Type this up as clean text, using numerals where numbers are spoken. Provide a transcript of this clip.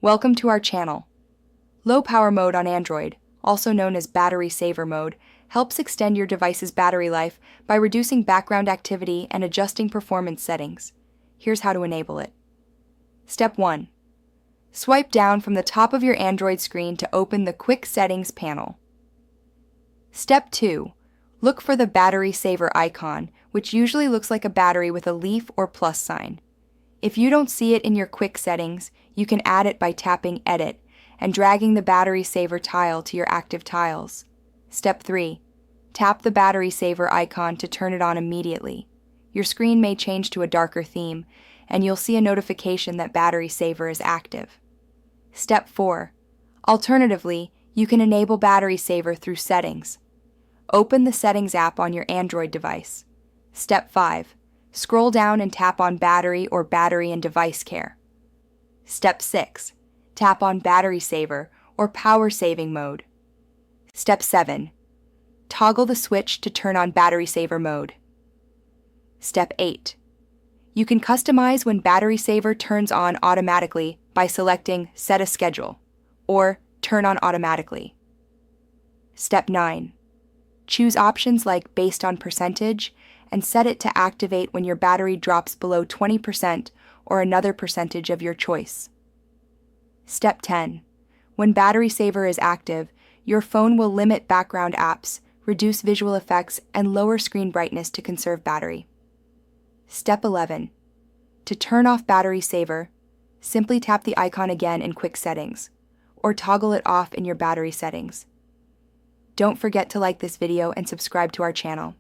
Welcome to our channel. Low power mode on Android, also known as battery saver mode, helps extend your device's battery life by reducing background activity and adjusting performance settings. Here's how to enable it. Step 1. Swipe down from the top of your Android screen to open the Quick Settings panel. Step 2. Look for the battery saver icon, which usually looks like a battery with a leaf or plus sign. If you don't see it in your quick settings, you can add it by tapping Edit and dragging the battery saver tile to your active tiles. Step 3. Tap the battery saver icon to turn it on immediately. Your screen may change to a darker theme, and you'll see a notification that battery saver is active. Step 4. Alternatively, you can enable battery saver through Settings. Open the Settings app on your Android device. Step 5. Scroll down and tap on Battery or Battery and Device Care. Step 6. Tap on Battery Saver or Power Saving mode. Step 7. Toggle the switch to turn on Battery Saver mode. Step 8. You can customize when Battery Saver turns on automatically by selecting Set a Schedule or Turn on Automatically. Step 9. Choose options like Based on Percentage and set it to activate when your battery drops below 20% or another percentage of your choice. Step 10. When Battery Saver is active, your phone will limit background apps, reduce visual effects, and lower screen brightness to conserve battery. Step 11. To turn off Battery Saver, simply tap the icon again in Quick Settings, or toggle it off in your battery settings. Don't forget to like this video and subscribe to our channel.